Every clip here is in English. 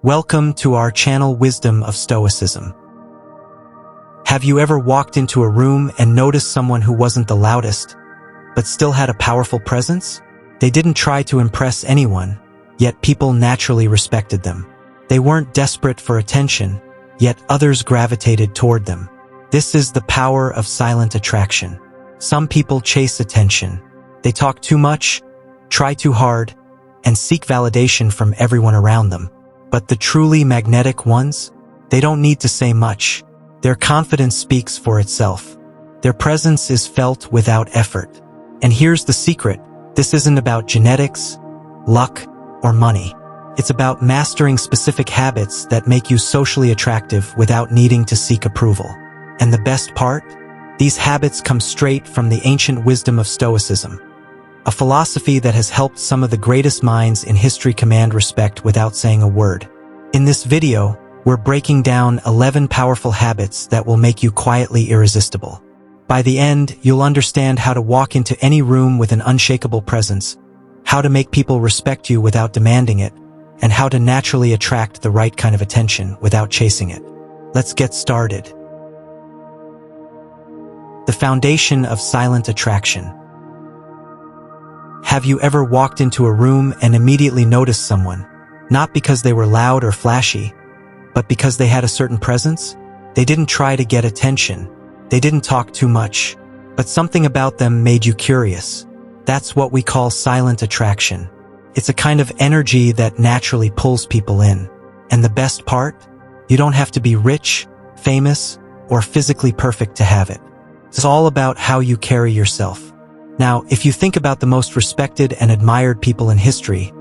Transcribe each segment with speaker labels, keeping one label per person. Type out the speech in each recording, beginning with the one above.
Speaker 1: Welcome to our channel Wisdom of Stoicism. Have you ever walked into a room and noticed someone who wasn't the loudest, but still had a powerful presence? They didn't try to impress anyone, yet people naturally respected them. They weren't desperate for attention, yet others gravitated toward them. This is the power of silent attraction. Some people chase attention. They talk too much, try too hard, and seek validation from everyone around them. But the truly magnetic ones, they don't need to say much. Their confidence speaks for itself. Their presence is felt without effort. And here's the secret. This isn't about genetics, luck, or money. It's about mastering specific habits that make you socially attractive without needing to seek approval. And the best part? These habits come straight from the ancient wisdom of Stoicism, a philosophy that has helped some of the greatest minds in history command respect without saying a word. In this video, we're breaking down 11 powerful habits that will make you quietly irresistible. By the end, you'll understand how to walk into any room with an unshakable presence, how to make people respect you without demanding it, and how to naturally attract the right kind of attention without chasing it. Let's get started. The foundation of silent attraction. Have you ever walked into a room and immediately noticed someone, not because they were loud or flashy, but because they had a certain presence? They didn't try to get attention. They didn't talk too much, but something about them made you curious. That's what we call silent attraction. It's a kind of energy that naturally pulls people in. And the best part? You don't have to be rich, famous, or physically perfect to have it. It's all about how you carry yourself. Now, if you think about the most respected and admired people in history,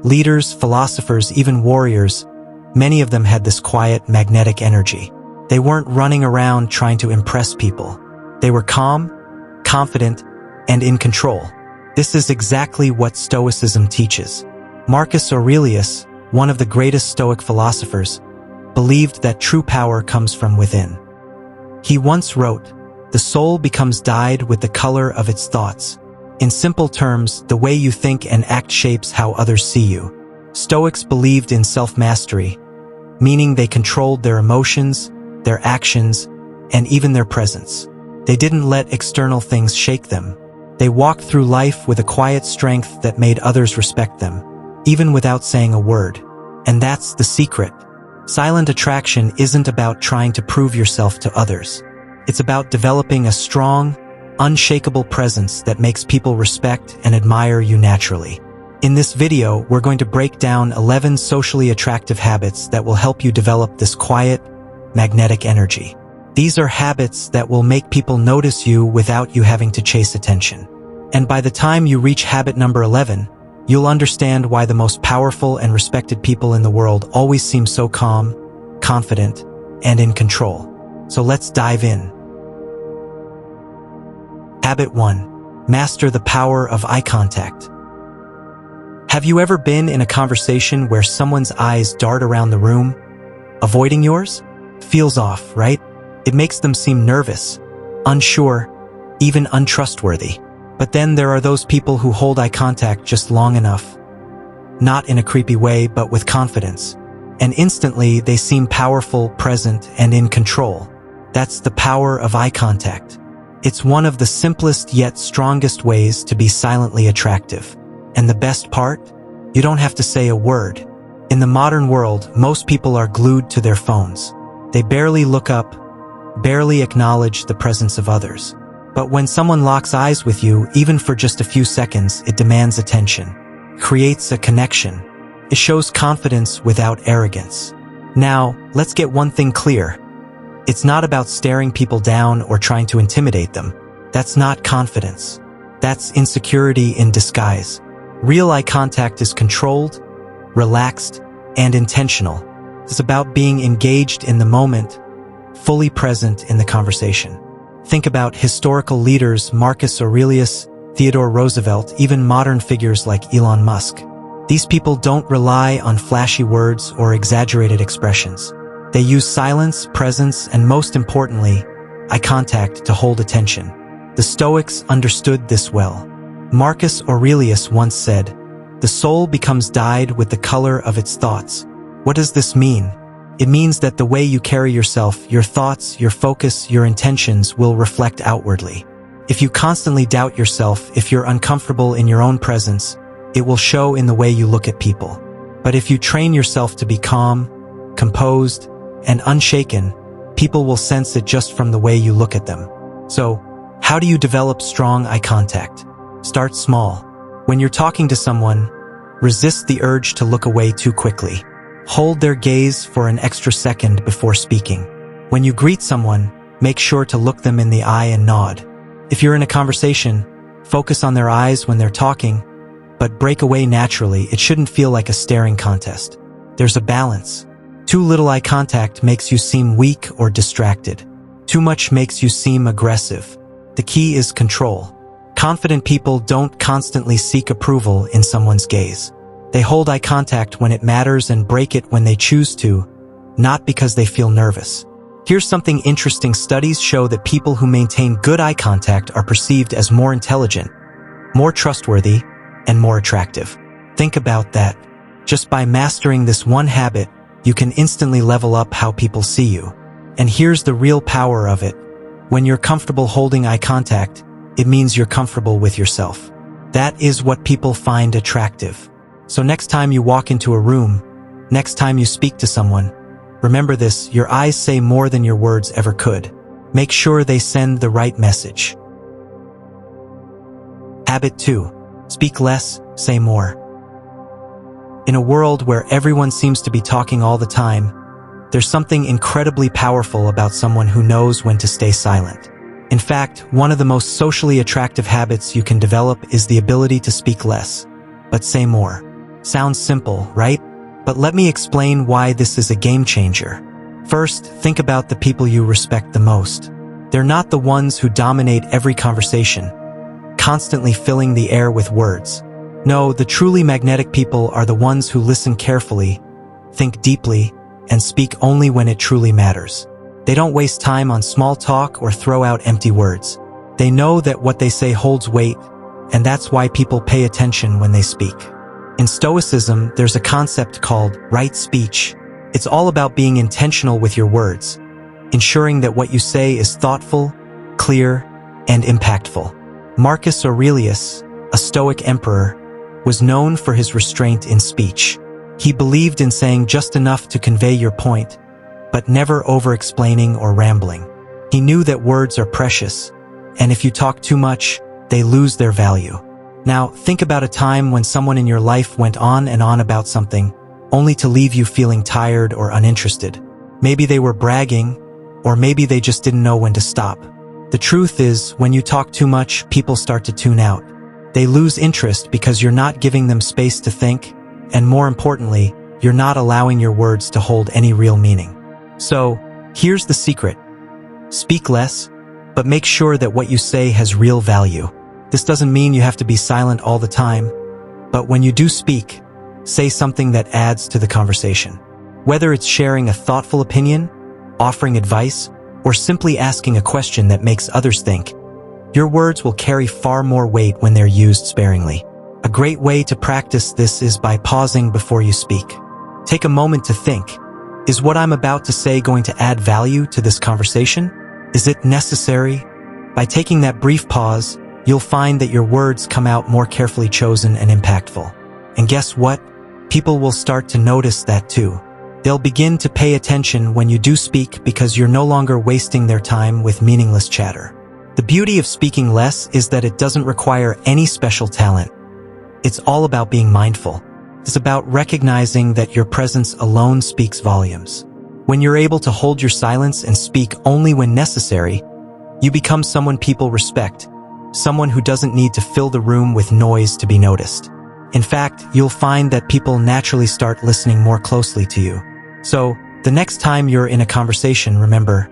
Speaker 1: leaders, philosophers, even warriors, many of them had this quiet, magnetic energy. They weren't running around trying to impress people. They were calm, confident, and in control. This is exactly what Stoicism teaches. Marcus Aurelius, one of the greatest Stoic philosophers, believed that true power comes from within. He once wrote, "The soul becomes dyed with the color of its thoughts." In simple terms, the way you think and act shapes how others see you. Stoics believed in self-mastery, meaning they controlled their emotions, their actions, and even their presence. They didn't let external things shake them. They walked through life with a quiet strength that made others respect them, even without saying a word. And that's the secret. Silent attraction isn't about trying to prove yourself to others. It's about developing a strong, unshakable presence that makes people respect and admire you naturally. In this video, we're going to break down 11 socially attractive habits that will help you develop this quiet, magnetic energy. These are habits that will make people notice you without you having to chase attention. And by the time you reach habit number 11, you'll understand why the most powerful and respected people in the world always seem so calm, confident, and in control. So let's dive in. Habit 1. Master the power of eye contact. Have you ever been in a conversation where someone's eyes dart around the room, avoiding yours? Feels off, right? It makes them seem nervous, unsure, even untrustworthy. But then there are those people who hold eye contact just long enough, not in a creepy way, but with confidence. And instantly they seem powerful, present, and in control. That's the power of eye contact. It's one of the simplest yet strongest ways to be silently attractive. And the best part? You don't have to say a word. In the modern world, most people are glued to their phones. They barely look up, barely acknowledge the presence of others. But when someone locks eyes with you, even for just a few seconds, it demands attention, creates a connection. It shows confidence without arrogance. Now, let's get one thing clear. It's not about staring people down or trying to intimidate them. That's not confidence. That's insecurity in disguise. Real eye contact is controlled, relaxed, and intentional. It's about being engaged in the moment, fully present in the conversation. Think about historical leaders Marcus Aurelius, Theodore Roosevelt, even modern figures like Elon Musk. These people don't rely on flashy words or exaggerated expressions. They use silence, presence, and most importantly, eye contact to hold attention. The Stoics understood this well. Marcus Aurelius once said, "The soul becomes dyed with the color of its thoughts," What does this mean? It means that the way you carry yourself, your thoughts, your focus, your intentions will reflect outwardly. If you constantly doubt yourself, if you're uncomfortable in your own presence, it will show in the way you look at people. But if you train yourself to be calm, composed, and unshaken, people will sense it just from the way you look at them. So, how do you develop strong eye contact? Start small. When you're talking to someone, resist the urge to look away too quickly. Hold their gaze for an extra second before speaking. When you greet someone, make sure to look them in the eye and nod. If you're in a conversation, focus on their eyes when they're talking, but break away naturally. It shouldn't feel like a staring contest. There's a balance. Too little eye contact makes you seem weak or distracted. Too much makes you seem aggressive. The key is control. Confident people don't constantly seek approval in someone's gaze. They hold eye contact when it matters and break it when they choose to, not because they feel nervous. Here's something interesting. Studies show that people who maintain good eye contact are perceived as more intelligent, more trustworthy, and more attractive. Think about that. Just by mastering this one habit, you can instantly level up how people see you. And here's the real power of it. When you're comfortable holding eye contact, it means you're comfortable with yourself. That is what people find attractive. So next time you walk into a room, next time you speak to someone, remember this: your eyes say more than your words ever could. Make sure they send the right message. Habit 2. Speak less, say more. In a world where everyone seems to be talking all the time, there's something incredibly powerful about someone who knows when to stay silent. In fact, one of the most socially attractive habits you can develop is the ability to speak less, but say more. Sounds simple, right? But let me explain why this is a game changer. First, think about the people you respect the most. They're not the ones who dominate every conversation, constantly filling the air with words. No, the truly magnetic people are the ones who listen carefully, think deeply, and speak only when it truly matters. They don't waste time on small talk or throw out empty words. They know that what they say holds weight, and that's why people pay attention when they speak. In Stoicism, there's a concept called right speech. It's all about being intentional with your words, ensuring that what you say is thoughtful, clear, and impactful. Marcus Aurelius, a Stoic emperor, was known for his restraint in speech. He believed in saying just enough to convey your point, but never over-explaining or rambling. He knew that words are precious, and if you talk too much, they lose their value. Now, think about a time when someone in your life went on and on about something, only to leave you feeling tired or uninterested. Maybe they were bragging, or maybe they just didn't know when to stop. The truth is, when you talk too much, people start to tune out. They lose interest because you're not giving them space to think, and more importantly, you're not allowing your words to hold any real meaning. So, here's the secret. Speak less, but make sure that what you say has real value. This doesn't mean you have to be silent all the time, but when you do speak, say something that adds to the conversation. Whether it's sharing a thoughtful opinion, offering advice, or simply asking a question that makes others think, your words will carry far more weight when they're used sparingly. A great way to practice this is by pausing before you speak. Take a moment to think. Is what I'm about to say going to add value to this conversation? Is it necessary? By taking that brief pause, you'll find that your words come out more carefully chosen and impactful. And guess what? People will start to notice that too. They'll begin to pay attention when you do speak because you're no longer wasting their time with meaningless chatter. The beauty of speaking less is that it doesn't require any special talent. It's all about being mindful. It's about recognizing that your presence alone speaks volumes. When you're able to hold your silence and speak only when necessary, you become someone people respect, someone who doesn't need to fill the room with noise to be noticed. In fact, you'll find that people naturally start listening more closely to you. So, the next time you're in a conversation, remember,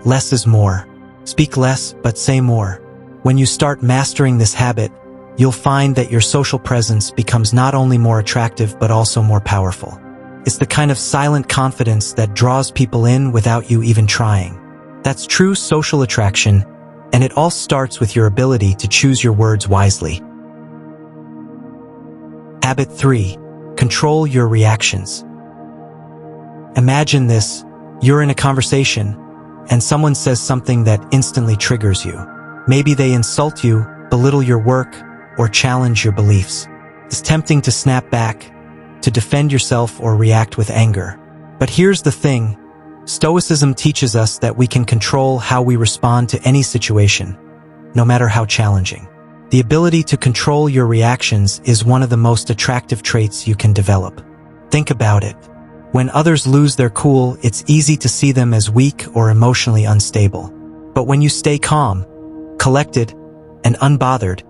Speaker 1: less is more. Speak less, but say more. When you start mastering this habit, you'll find that your social presence becomes not only more attractive but also more powerful. It's the kind of silent confidence that draws people in without you even trying. That's true social attraction, and it all starts with your ability to choose your words wisely. Habit 3. Control your reactions. Imagine this: you're in a conversation, and someone says something that instantly triggers you. Maybe they insult you, belittle your work, or challenge your beliefs. It's tempting to snap back, to defend yourself or react with anger. But here's the thing: Stoicism teaches us that we can control how we respond to any situation, no matter how challenging. The ability to control your reactions is one of the most attractive traits you can develop. Think about it. When others lose their cool, it's easy to see them as weak or emotionally unstable. But when you stay calm, collected, and unbothered,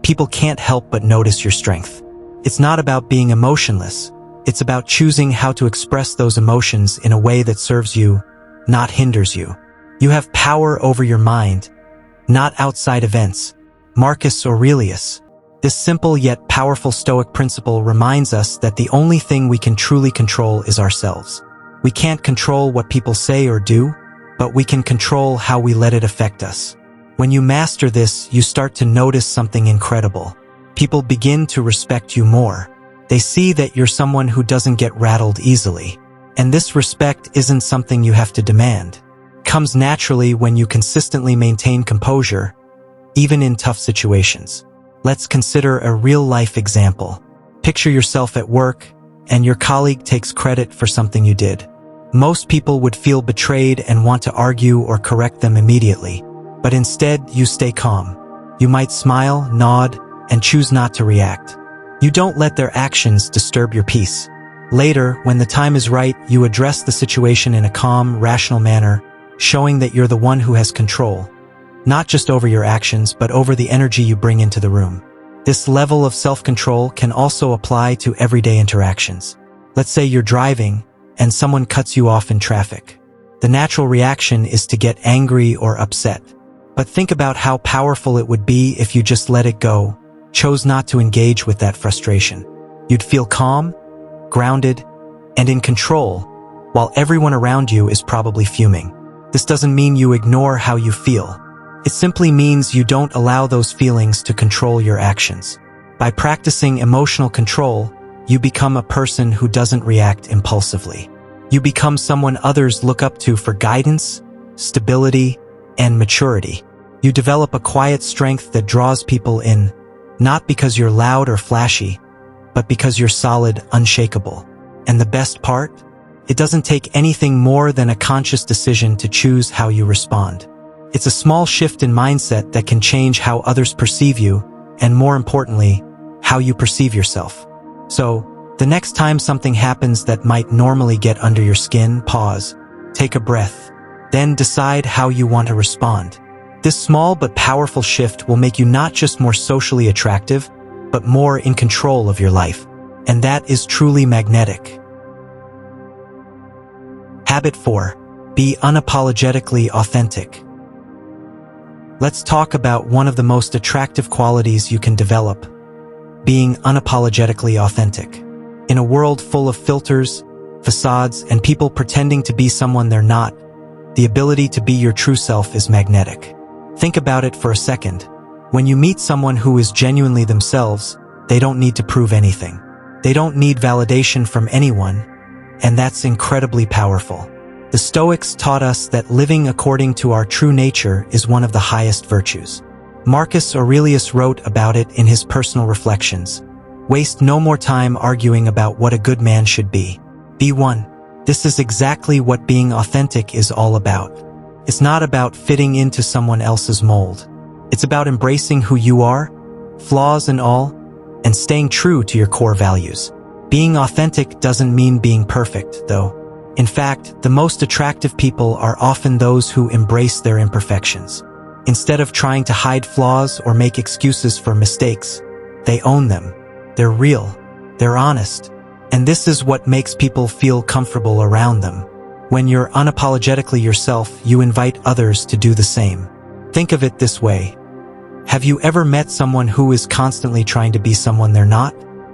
Speaker 1: people can't help but notice your strength. It's not about being emotionless. It's about choosing how to express those emotions in a way that serves you, not hinders you. You have power over your mind, not outside events. Marcus Aurelius. This simple yet powerful Stoic principle reminds us that the only thing we can truly control is ourselves. We can't control what people say or do, but we can control how we let it affect us. When you master this, you start to notice something incredible. People begin to respect you more. They see that you're someone who doesn't get rattled easily. And this respect isn't something you have to demand. It comes naturally when you consistently maintain composure, even in tough situations. Let's consider a real-life example. Picture yourself at work, and your colleague takes credit for something you did. Most people would feel betrayed and want to argue or correct them immediately. But instead, you stay calm. You might smile, nod, and choose not to react. You don't let their actions disturb your peace. Later, when the time is right, you address the situation in a calm, rational manner, showing that you're the one who has control, not just over your actions, but over the energy you bring into the room. This level of self-control can also apply to everyday interactions. Let's say you're driving, and someone cuts you off in traffic. The natural reaction is to get angry or upset. But think about how powerful it would be if you just let it go, chose not to engage with that frustration. You'd feel calm, grounded, and in control, while everyone around you is probably fuming. This doesn't mean you ignore how you feel. It simply means you don't allow those feelings to control your actions. By practicing emotional control, you become a person who doesn't react impulsively. You become someone others look up to for guidance, stability, and maturity. You develop a quiet strength that draws people in, not because you're loud or flashy, but because you're solid, unshakable. And the best part? It doesn't take anything more than a conscious decision to choose how you respond. It's a small shift in mindset that can change how others perceive you, and more importantly, how you perceive yourself. So, the next time something happens that might normally get under your skin, pause, take a breath, then decide how you want to respond. This small but powerful shift will make you not just more socially attractive, but more in control of your life. And that is truly magnetic. Habit 4. Be unapologetically authentic. Let's talk about one of the most attractive qualities you can develop: being unapologetically authentic. In a world full of filters, facades, and people pretending to be someone they're not, the ability to be your true self is magnetic. Think about it for a second. When you meet someone who is genuinely themselves, they don't need to prove anything. They don't need validation from anyone, and that's incredibly powerful. The Stoics taught us that living according to our true nature is one of the highest virtues. Marcus Aurelius wrote about it in his personal reflections. Waste no more time arguing about what a good man should be. Be one. This is exactly what being authentic is all about. It's not about fitting into someone else's mold. It's about embracing who you are, flaws and all, and staying true to your core values. Being authentic doesn't mean being perfect, though. In fact, the most attractive people are often those who embrace their imperfections. Instead of trying to hide flaws or make excuses for mistakes, they own them. They're real. They're honest. And this is what makes people feel comfortable around them. When you're unapologetically yourself, you invite others to do the same. Think of it this way. Have you ever met someone who is constantly trying to be someone they're not?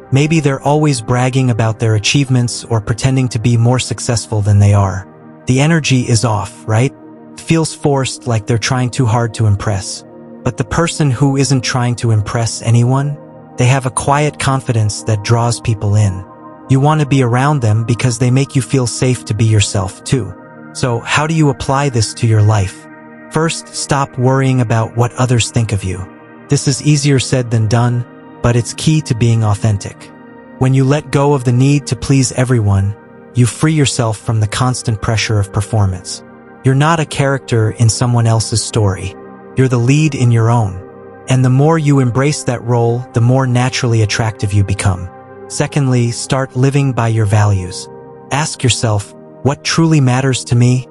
Speaker 1: Maybe they're always bragging about their achievements or pretending to be more successful than they are. The energy is off, right? It feels forced, like they're trying too hard to impress. But the person who isn't trying to impress anyone, they have a quiet confidence that draws people in. You want to be around them because they make you feel safe to be yourself too. So, how do you apply this to your life? First, stop worrying about what others think of you. This is easier said than done, but it's key to being authentic. When you let go of the need to please everyone, you free yourself from the constant pressure of performance. You're not a character in someone else's story. You're the lead in your own. And the more you embrace that role, the more naturally attractive you become. Secondly, start living by your values. Ask yourself, what truly matters to me?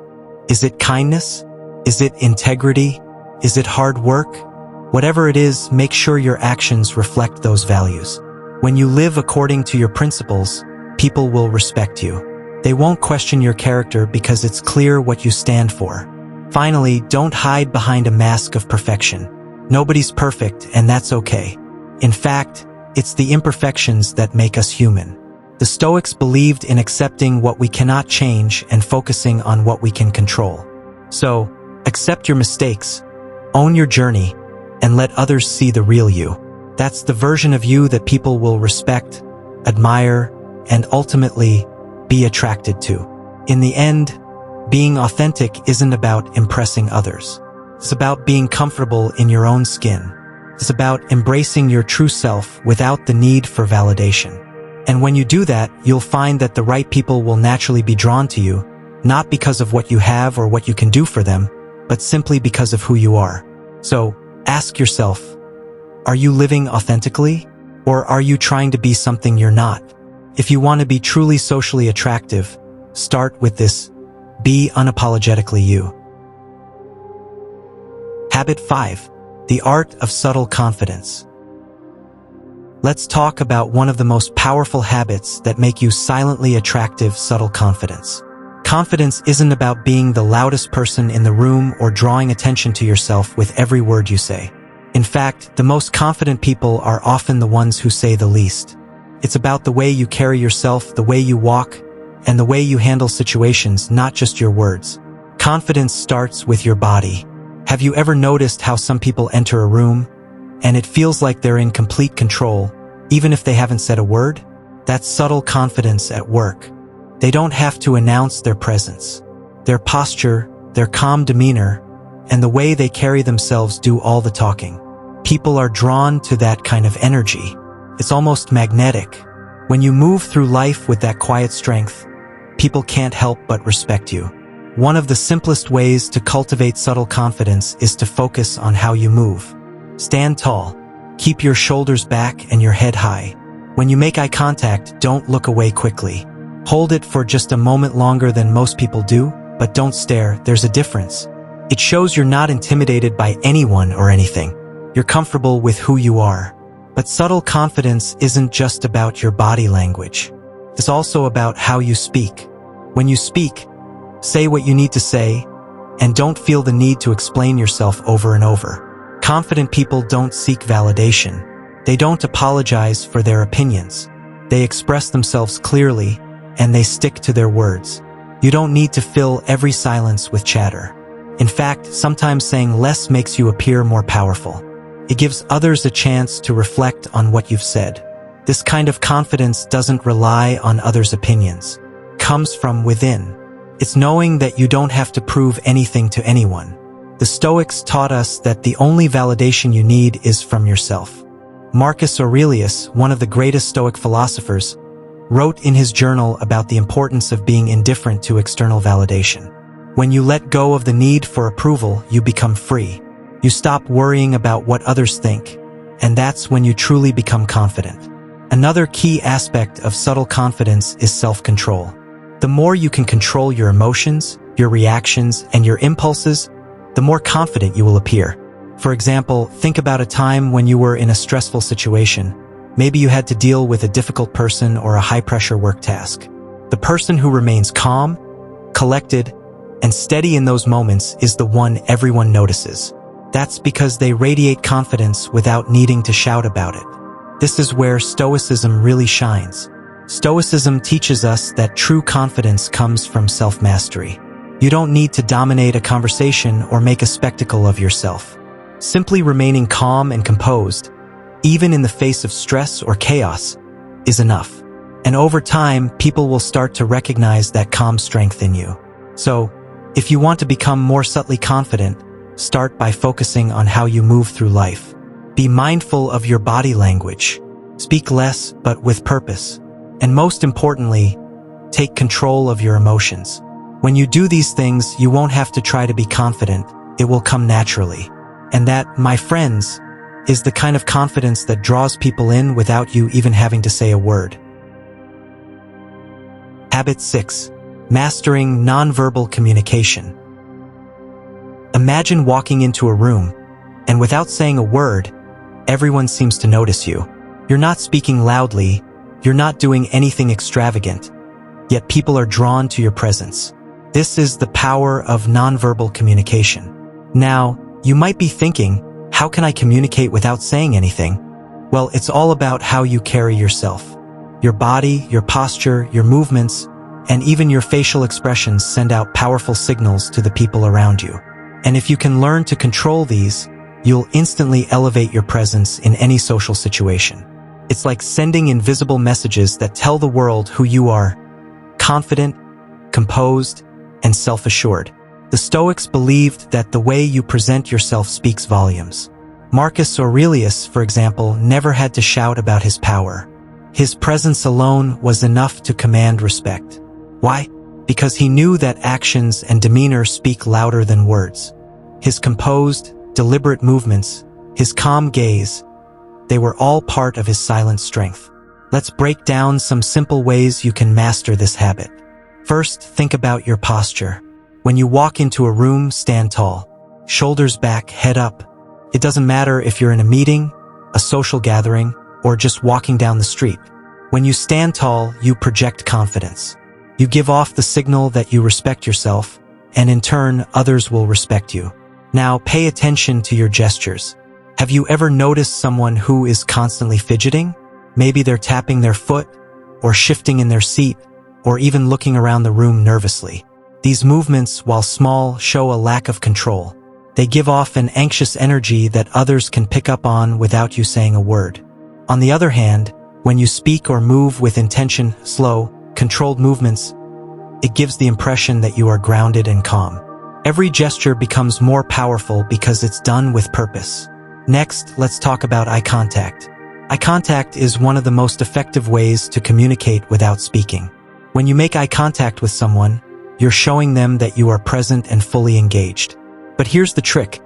Speaker 1: Is it kindness? Is it integrity? Is it hard work? Whatever it is, make sure your actions reflect those values. When you live according to your principles, people will respect you. They won't question your character because it's clear what you stand for. Finally, don't hide behind a mask of perfection. Nobody's perfect, and that's okay. In fact, it's the imperfections that make us human. The Stoics believed in accepting what we cannot change and focusing on what we can control. So, accept your mistakes, own your journey, and let others see the real you. That's the version of you that people will respect, admire, and ultimately be attracted to. In the end, being authentic isn't about impressing others. It's about being comfortable in your own skin. It's about embracing your true self without the need for validation. And when you do that, you'll find that the right people will naturally be drawn to you, not because of what you have or what you can do for them, but simply because of who you are. So, ask yourself, are you living authentically? Or are you trying to be something you're not? If you want to be truly socially attractive, start with this: be unapologetically you. Habit 5. The art of subtle confidence. Let's talk about one of the most powerful habits that make you silently attractive: subtle confidence. Confidence isn't about being the loudest person in the room or drawing attention to yourself with every word you say. In fact, the most confident people are often the ones who say the least. It's about the way you carry yourself, the way you walk, and the way you handle situations, not just your words. Confidence starts with your body. Have you ever noticed how some people enter a room, and it feels like they're in complete control, even if they haven't said a word? That's subtle confidence at work. They don't have to announce their presence. Their posture, their calm demeanor, and the way they carry themselves do all the talking. People are drawn to that kind of energy. It's almost magnetic. When you move through life with that quiet strength, people can't help but respect you. One of the simplest ways to cultivate subtle confidence is to focus on how you move. Stand tall. Keep your shoulders back and your head high. When you make eye contact, don't look away quickly. Hold it for just a moment longer than most people do, but don't stare. There's a difference. It shows you're not intimidated by anyone or anything. You're comfortable with who you are. But subtle confidence isn't just about your body language. It's also about how you speak. When you speak, say what you need to say, and don't feel the need to explain yourself over and over. Confident people don't seek validation. They don't apologize for their opinions. They express themselves clearly, and they stick to their words. You don't need to fill every silence with chatter. In fact, sometimes saying less makes you appear more powerful. It gives others a chance to reflect on what you've said. This kind of confidence doesn't rely on others' opinions. It comes from within. It's knowing that you don't have to prove anything to anyone. The Stoics taught us that the only validation you need is from yourself. Marcus Aurelius, one of the greatest Stoic philosophers, wrote in his journal about the importance of being indifferent to external validation. When you let go of the need for approval, you become free. You stop worrying about what others think, and that's when you truly become confident. Another key aspect of subtle confidence is self-control. The more you can control your emotions, your reactions, and your impulses, the more confident you will appear. For example, think about a time when you were in a stressful situation. Maybe you had to deal with a difficult person or a high-pressure work task. The person who remains calm, collected, and steady in those moments is the one everyone notices. That's because they radiate confidence without needing to shout about it. This is where Stoicism really shines. Stoicism teaches us that true confidence comes from self-mastery. You don't need to dominate a conversation or make a spectacle of yourself. Simply remaining calm and composed, even in the face of stress or chaos, is enough. And over time, people will start to recognize that calm strength in you. So, if you want to become more subtly confident, start by focusing on how you move through life. Be mindful of your body language. Speak less, but with purpose. And most importantly, take control of your emotions. When you do these things, you won't have to try to be confident. It will come naturally. And that, my friends, is the kind of confidence that draws people in without you even having to say a word. Habit 6. Mastering nonverbal communication. Imagine walking into a room, and without saying a word, everyone seems to notice you. You're not speaking loudly, you're not doing anything extravagant, yet people are drawn to your presence. This is the power of nonverbal communication. Now, you might be thinking, how can I communicate without saying anything? Well, it's all about how you carry yourself. Your body, your posture, your movements, and even your facial expressions send out powerful signals to the people around you. And if you can learn to control these, you'll instantly elevate your presence in any social situation. It's like sending invisible messages that tell the world who you are: confident, composed, and self-assured. The Stoics believed that the way you present yourself speaks volumes. Marcus Aurelius, for example, never had to shout about his power. His presence alone was enough to command respect. Why? Because he knew that actions and demeanor speak louder than words. His composed, deliberate movements, his calm gaze, they were all part of his silent strength. Let's break down some simple ways you can master this habit. First, think about your posture. When you walk into a room, stand tall. Shoulders back, head up. It doesn't matter if you're in a meeting, a social gathering, or just walking down the street. When you stand tall, you project confidence. You give off the signal that you respect yourself, and in turn, others will respect you. Now, pay attention to your gestures. Have you ever noticed someone who is constantly fidgeting? Maybe they're tapping their foot, or shifting in their seat, or even looking around the room nervously. These movements, while small, show a lack of control. They give off an anxious energy that others can pick up on without you saying a word. On the other hand, when you speak or move with intention, slow, controlled movements, it gives the impression that you are grounded and calm. Every gesture becomes more powerful because it's done with purpose. Next, let's talk about eye contact. Eye contact is one of the most effective ways to communicate without speaking. When you make eye contact with someone, you're showing them that you are present and fully engaged. But here's the trick.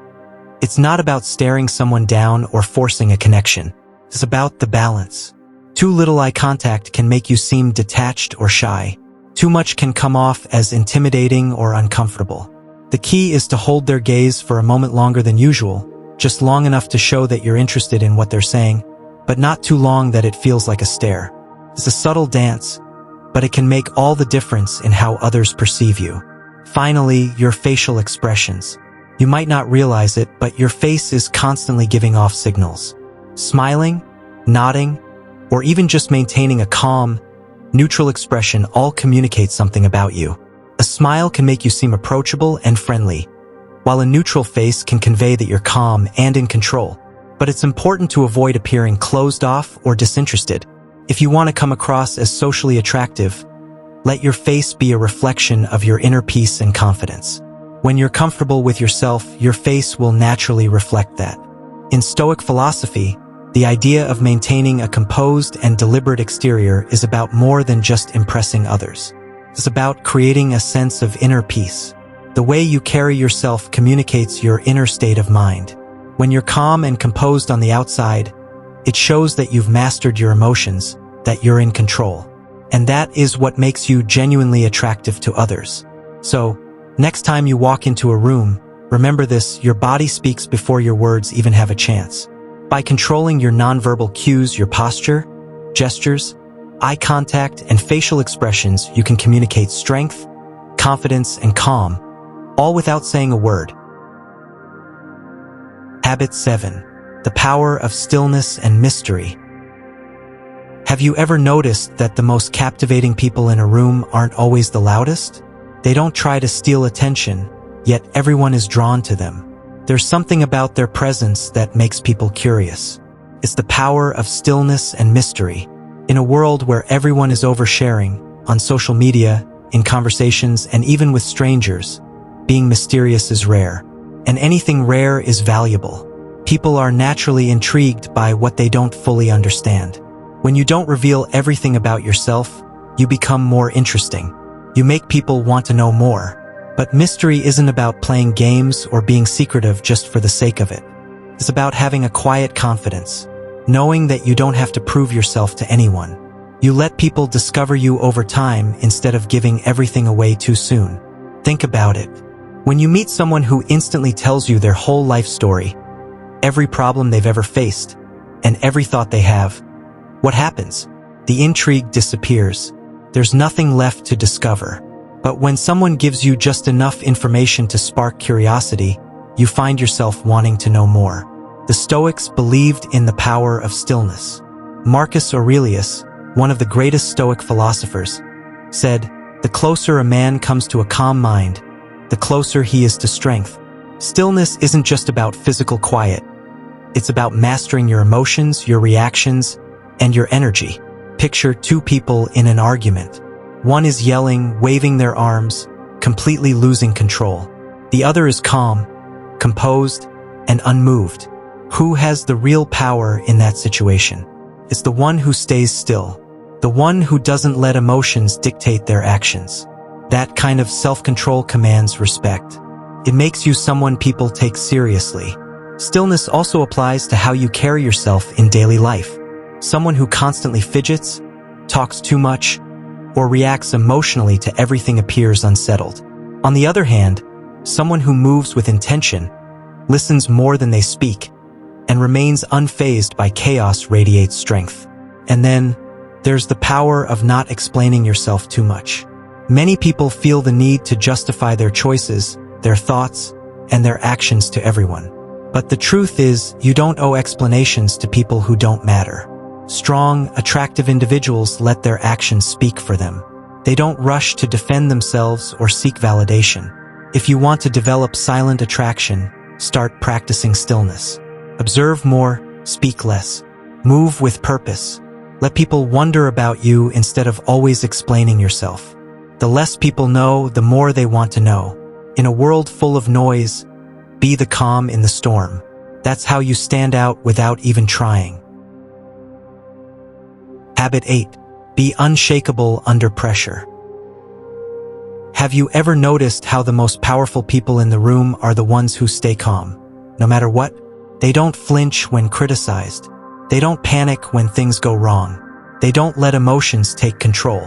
Speaker 1: It's not about staring someone down or forcing a connection. It's about the balance. Too little eye contact can make you seem detached or shy. Too much can come off as intimidating or uncomfortable. The key is to hold their gaze for a moment longer than usual, just long enough to show that you're interested in what they're saying, but not too long that it feels like a stare. It's a subtle dance, but it can make all the difference in how others perceive you. Finally, your facial expressions. You might not realize it, but your face is constantly giving off signals. Smiling, nodding, or even just maintaining a calm, neutral expression all communicate something about you. A smile can make you seem approachable and friendly, while a neutral face can convey that you're calm and in control. But it's important to avoid appearing closed off or disinterested. If you want to come across as socially attractive, let your face be a reflection of your inner peace and confidence. When you're comfortable with yourself, your face will naturally reflect that. In Stoic philosophy, the idea of maintaining a composed and deliberate exterior is about more than just impressing others. It's about creating a sense of inner peace. The way you carry yourself communicates your inner state of mind. When you're calm and composed on the outside, it shows that you've mastered your emotions, that you're in control. And that is what makes you genuinely attractive to others. So, next time you walk into a room, remember this: your body speaks before your words even have a chance. By controlling your nonverbal cues, your posture, gestures, eye contact, and facial expressions, you can communicate strength, confidence, and calm, all without saying a word. Habit 7. The power of stillness and mystery. Have you ever noticed that the most captivating people in a room aren't always the loudest? They don't try to steal attention, yet everyone is drawn to them. There's something about their presence that makes people curious. It's the power of stillness and mystery. In a world where everyone is oversharing, on social media, in conversations, and even with strangers, being mysterious is rare. And anything rare is valuable. People are naturally intrigued by what they don't fully understand. When you don't reveal everything about yourself, you become more interesting. You make people want to know more. But mystery isn't about playing games or being secretive just for the sake of it. It's about having a quiet confidence, knowing that you don't have to prove yourself to anyone. You let people discover you over time instead of giving everything away too soon. Think about it. When you meet someone who instantly tells you their whole life story, every problem they've ever faced, and every thought they have, what happens? The intrigue disappears. There's nothing left to discover. But when someone gives you just enough information to spark curiosity, you find yourself wanting to know more. The Stoics believed in the power of stillness. Marcus Aurelius, one of the greatest Stoic philosophers, said, "The closer a man comes to a calm mind, the closer he is to strength." Stillness isn't just about physical quiet. It's about mastering your emotions, your reactions, and your energy. Picture two people in an argument. One is yelling, waving their arms, completely losing control. The other is calm, composed, and unmoved. Who has the real power in that situation? It's the one who stays still, the one who doesn't let emotions dictate their actions. That kind of self-control commands respect. It makes you someone people take seriously. Stillness also applies to how you carry yourself in daily life. Someone who constantly fidgets, talks too much, or reacts emotionally to everything appears unsettled. On the other hand, someone who moves with intention, listens more than they speak, and remains unfazed by chaos radiates strength. And then, there's the power of not explaining yourself too much. Many people feel the need to justify their choices, their thoughts, and their actions to everyone. But the truth is, you don't owe explanations to people who don't matter. Strong, attractive individuals let their actions speak for them. They don't rush to defend themselves or seek validation. If you want to develop silent attraction, start practicing stillness. Observe more, speak less. Move with purpose. Let people wonder about you instead of always explaining yourself. The less people know, the more they want to know. In a world full of noise, be the calm in the storm. That's how you stand out without even trying. Habit 8. Be unshakable under pressure. Have you ever noticed how the most powerful people in the room are the ones who stay calm? No matter what, they don't flinch when criticized. They don't panic when things go wrong. They don't let emotions take control.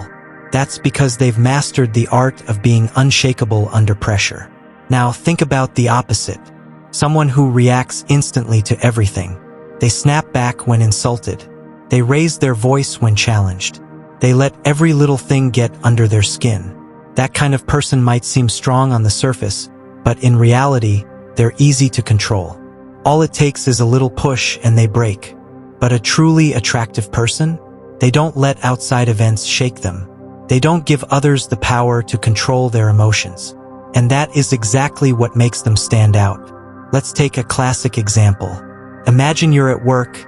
Speaker 1: That's because they've mastered the art of being unshakable under pressure. Now think about the opposite. Someone who reacts instantly to everything. They snap back when insulted. They raise their voice when challenged. They let every little thing get under their skin. That kind of person might seem strong on the surface, but in reality, they're easy to control. All it takes is a little push and they break. But a truly attractive person? They don't let outside events shake them. They don't give others the power to control their emotions. And that is exactly what makes them stand out. Let's take a classic example. Imagine you're at work,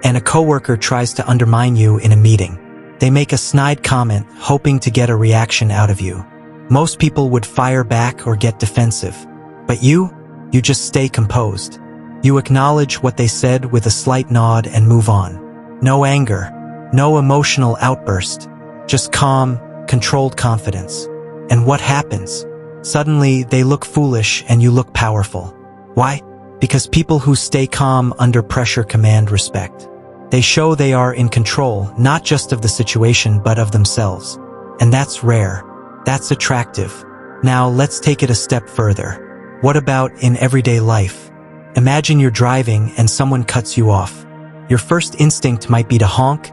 Speaker 1: and a coworker tries to undermine you in a meeting. They make a snide comment, hoping to get a reaction out of you. Most people would fire back or get defensive. But you just stay composed. You acknowledge what they said with a slight nod and move on. No anger, no emotional outburst, just calm, controlled confidence. And what happens? Suddenly, they look foolish and you look powerful. Why? Because people who stay calm under pressure command respect. They show they are in control, not just of the situation, but of themselves. And that's rare. That's attractive. Now, let's take it a step further. What about in everyday life? Imagine you're driving and someone cuts you off. Your first instinct might be to honk,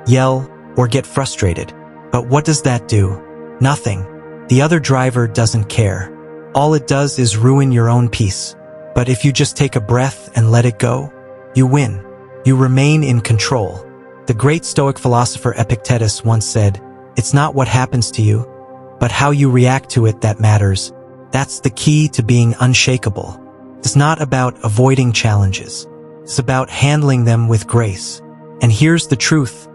Speaker 1: yell, or get frustrated. But what does that do? Nothing. The other driver doesn't care. All it does is ruin your own peace. But if you just take a breath and let it go, you win. You remain in control. The great Stoic philosopher Epictetus once said, "It's not what happens to you, but how you react to it that matters." That's the key to being unshakable. It's not about avoiding challenges. It's about handling them with grace. And here's the truth.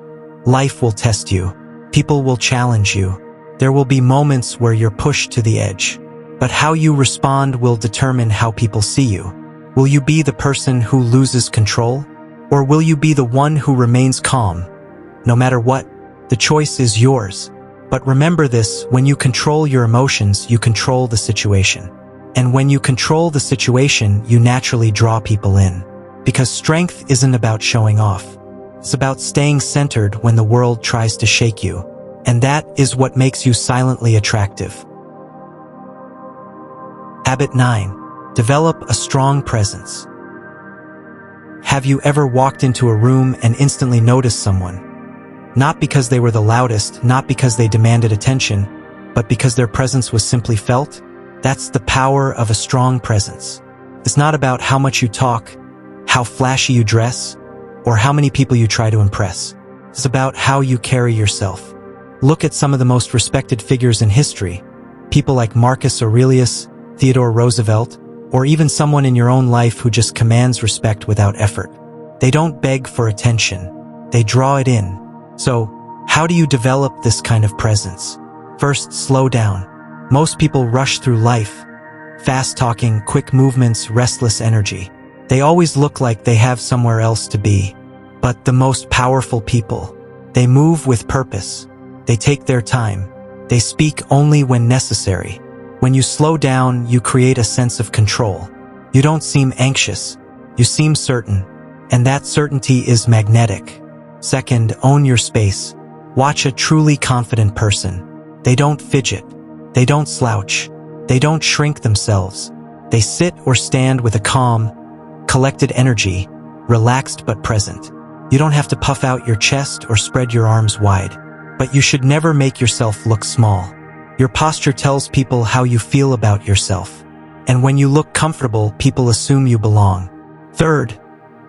Speaker 1: Life will test you. People will challenge you. There will be moments where you're pushed to the edge. But how you respond will determine how people see you. Will you be the person who loses control? Or will you be the one who remains calm? No matter what, the choice is yours. But remember this, when you control your emotions, you control the situation. And when you control the situation, you naturally draw people in. Because strength isn't about showing off. It's about staying centered when the world tries to shake you. And that is what makes you silently attractive. Habit 9. Develop a strong presence. Have you ever walked into a room and instantly noticed someone? Not because they were the loudest, not because they demanded attention, but because their presence was simply felt? That's the power of a strong presence. It's not about how much you talk, how flashy you dress, or how many people you try to impress. It's about how you carry yourself. Look at some of the most respected figures in history. People like Marcus Aurelius, Theodore Roosevelt, or even someone in your own life who just commands respect without effort. They don't beg for attention. They draw it in. So, how do you develop this kind of presence? First, slow down. Most people rush through life. Fast talking, quick movements, restless energy. They always look like they have somewhere else to be. But the most powerful people, they move with purpose. They take their time. They speak only when necessary. When you slow down, you create a sense of control. You don't seem anxious. You seem certain. And that certainty is magnetic. Second, own your space. Watch a truly confident person. They don't fidget. They don't slouch. They don't shrink themselves. They sit or stand with a calm, collected energy, relaxed but present. You don't have to puff out your chest or spread your arms wide. But you should never make yourself look small. Your posture tells people how you feel about yourself. And when you look comfortable, people assume you belong. Third,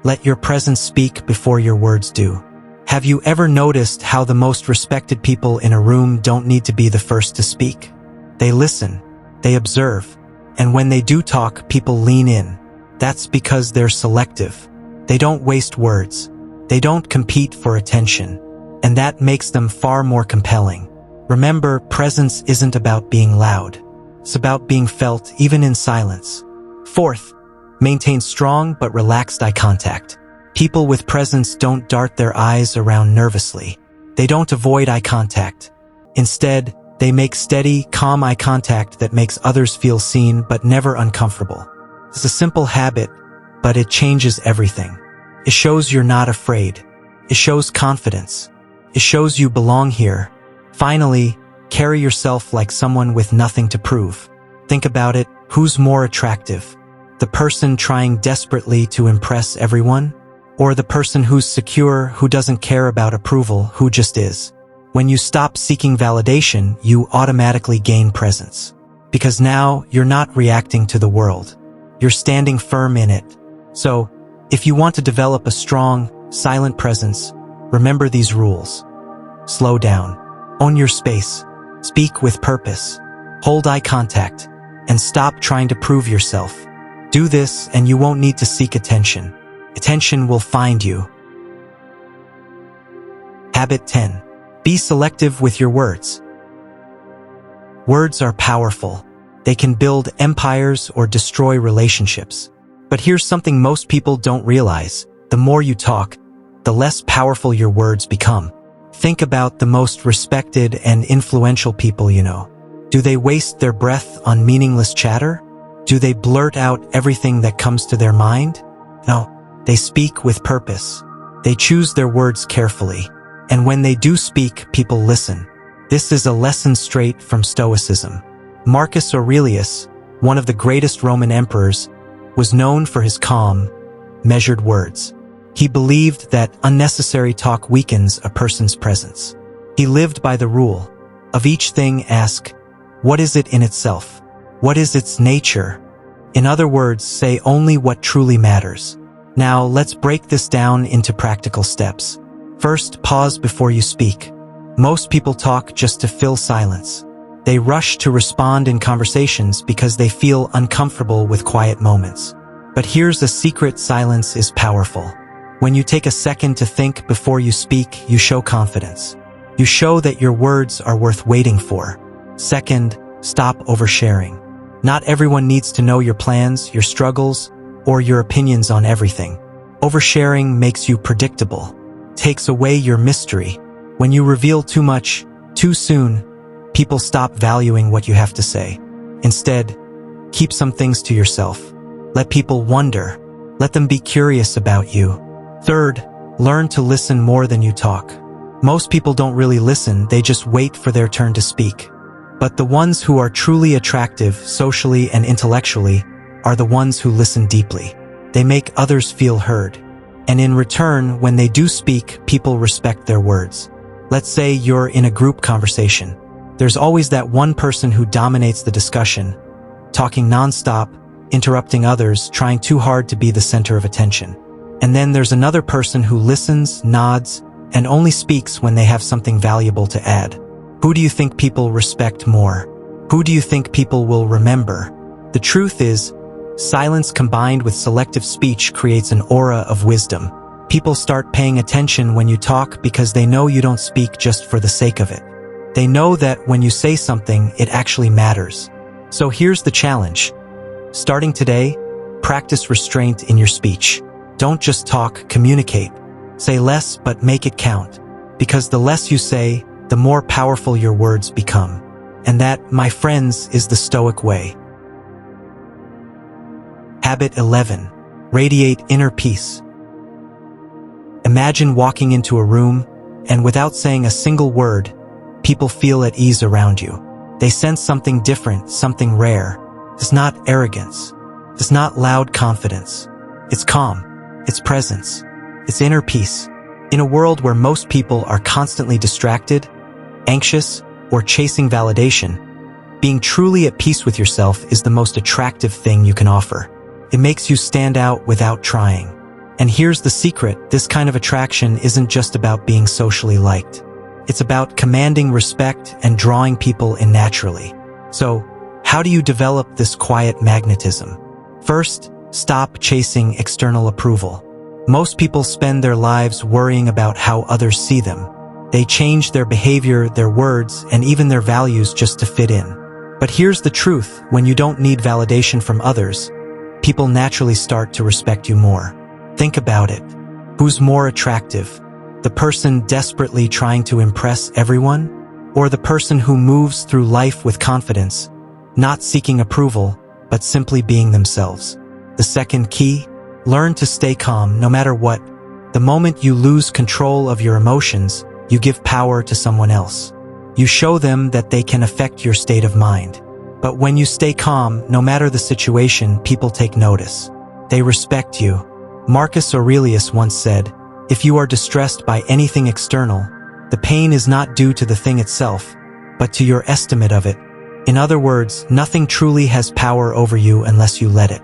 Speaker 1: let your presence speak before your words do. Have you ever noticed how the most respected people in a room don't need to be the first to speak? They listen, they observe, and when they do talk, people lean in. That's because they're selective. They don't waste words. They don't compete for attention. And that makes them far more compelling. Remember, presence isn't about being loud. It's about being felt, even in silence. Fourth, maintain strong but relaxed eye contact. People with presence don't dart their eyes around nervously. They don't avoid eye contact. Instead, they make steady, calm eye contact that makes others feel seen but never uncomfortable. It's a simple habit, but it changes everything. It shows you're not afraid. It shows confidence. It shows you belong here. Finally, carry yourself like someone with nothing to prove. Think about it, who's more attractive? The person trying desperately to impress everyone? Or the person who's secure, who doesn't care about approval, who just is? When you stop seeking validation, you automatically gain presence. Because now, you're not reacting to the world. You're standing firm in it. So, if you want to develop a strong, silent presence, remember these rules. Slow down. Own your space. Speak with purpose. Hold eye contact. And stop trying to prove yourself. Do this and you won't need to seek attention. Attention will find you. Habit 10. Be selective with your words. Words are powerful. They can build empires or destroy relationships. But here's something most people don't realize. The more you talk, the less powerful your words become. Think about the most respected and influential people you know. Do they waste their breath on meaningless chatter? Do they blurt out everything that comes to their mind? No, they speak with purpose. They choose their words carefully. And when they do speak, people listen. This is a lesson straight from Stoicism. Marcus Aurelius, one of the greatest Roman emperors, was known for his calm, measured words. He believed that unnecessary talk weakens a person's presence. He lived by the rule of each thing ask, what is it in itself? What is its nature? In other words, say only what truly matters. Now, let's break this down into practical steps. First, pause before you speak. Most people talk just to fill silence. They rush to respond in conversations because they feel uncomfortable with quiet moments. But here's a secret: silence is powerful. When you take a second to think before you speak, you show confidence. You show that your words are worth waiting for. Second, stop oversharing. Not everyone needs to know your plans, your struggles, or your opinions on everything. Oversharing makes you predictable, takes away your mystery. When you reveal too much, too soon, people stop valuing what you have to say. Instead, keep some things to yourself. Let people wonder. Let them be curious about you. Third, learn to listen more than you talk. Most people don't really listen, they just wait for their turn to speak. But the ones who are truly attractive, socially and intellectually, are the ones who listen deeply. They make others feel heard. And in return, when they do speak, people respect their words. Let's say you're in a group conversation. There's always that one person who dominates the discussion, talking nonstop, interrupting others, trying too hard to be the center of attention. And then there's another person who listens, nods, and only speaks when they have something valuable to add. Who do you think people respect more? Who do you think people will remember? The truth is, silence combined with selective speech creates an aura of wisdom. People start paying attention when you talk because they know you don't speak just for the sake of it. They know that when you say something, it actually matters. So here's the challenge. Starting today, practice restraint in your speech. Don't just talk, communicate. Say less, but make it count. Because the less you say, the more powerful your words become. And that, my friends, is the Stoic way. Habit 11. Radiate inner peace. Imagine walking into a room, and without saying a single word, people feel at ease around you. They sense something different, something rare. It's not arrogance. It's not loud confidence. It's calm. It's presence. It's inner peace. In a world where most people are constantly distracted, anxious, or chasing validation, being truly at peace with yourself is the most attractive thing you can offer. It makes you stand out without trying. And here's the secret, this kind of attraction isn't just about being socially liked. It's about commanding respect and drawing people in naturally. So, how do you develop this quiet magnetism? First, stop chasing external approval. Most people spend their lives worrying about how others see them. They change their behavior, their words, and even their values just to fit in. But here's the truth, when you don't need validation from others, people naturally start to respect you more. Think about it. Who's more attractive? The person desperately trying to impress everyone? Or the person who moves through life with confidence, not seeking approval, but simply being themselves? The second key, learn to stay calm no matter what. The moment you lose control of your emotions, you give power to someone else. You show them that they can affect your state of mind. But when you stay calm, no matter the situation, people take notice. They respect you. Marcus Aurelius once said, "If you are distressed by anything external, the pain is not due to the thing itself, but to your estimate of it." In other words, nothing truly has power over you unless you let it.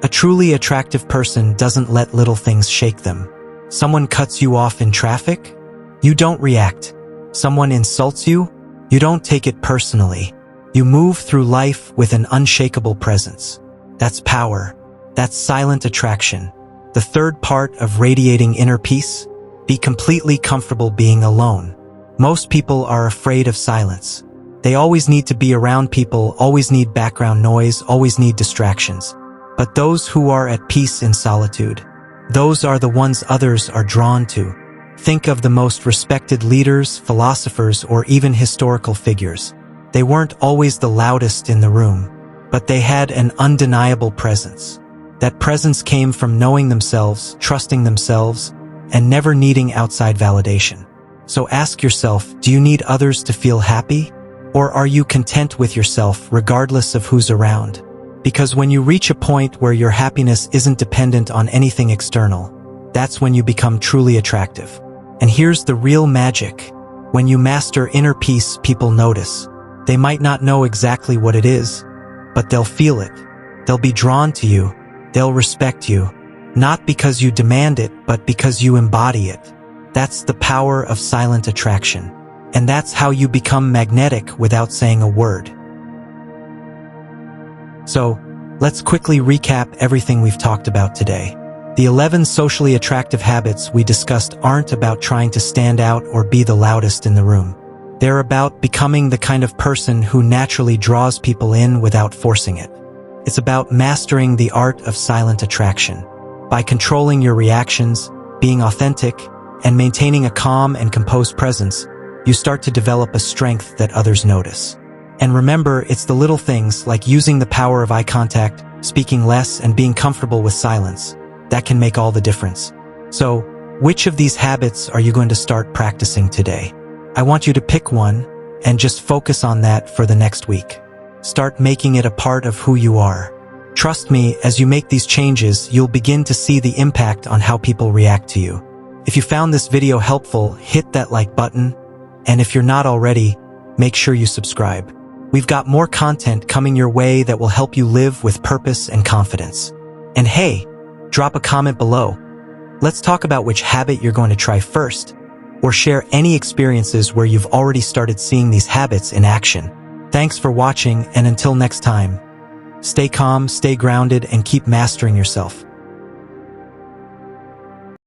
Speaker 1: A truly attractive person doesn't let little things shake them. Someone cuts you off in traffic? You don't react. Someone insults you? You don't take it personally. You move through life with an unshakable presence. That's power. That's silent attraction. The third part of radiating inner peace? Be completely comfortable being alone. Most people are afraid of silence. They always need to be around people, always need background noise, always need distractions. But those who are at peace in solitude, those are the ones others are drawn to. Think of the most respected leaders, philosophers, or even historical figures. They weren't always the loudest in the room, but they had an undeniable presence. That presence came from knowing themselves, trusting themselves, and never needing outside validation. So ask yourself, do you need others to feel happy? Or are you content with yourself regardless of who's around? Because when you reach a point where your happiness isn't dependent on anything external, that's when you become truly attractive. And here's the real magic. When you master inner peace, people notice. They might not know exactly what it is, but they'll feel it. They'll be drawn to you. They'll respect you. Not because you demand it, but because you embody it. That's the power of silent attraction. And that's how you become magnetic without saying a word. So, let's quickly recap everything we've talked about today. The 11 socially attractive habits we discussed aren't about trying to stand out or be the loudest in the room. They're about becoming the kind of person who naturally draws people in without forcing it. It's about mastering the art of silent attraction. By controlling your reactions, being authentic, and maintaining a calm and composed presence, you start to develop a strength that others notice. And remember, it's the little things like using the power of eye contact, speaking less, and being comfortable with silence that can make all the difference. So, which of these habits are you going to start practicing today? I want you to pick one and just focus on that for the next week. Start making it a part of who you are. Trust me, as you make these changes, you'll begin to see the impact on how people react to you. If you found this video helpful, hit that like button, and if you're not already, make sure you subscribe. We've got more content coming your way that will help you live with purpose and confidence. And hey, drop a comment below. Let's talk about which habit you're going to try first, or share any experiences where you've already started seeing these habits in action. Thanks for watching, and until next time, stay calm, stay grounded, and keep mastering yourself.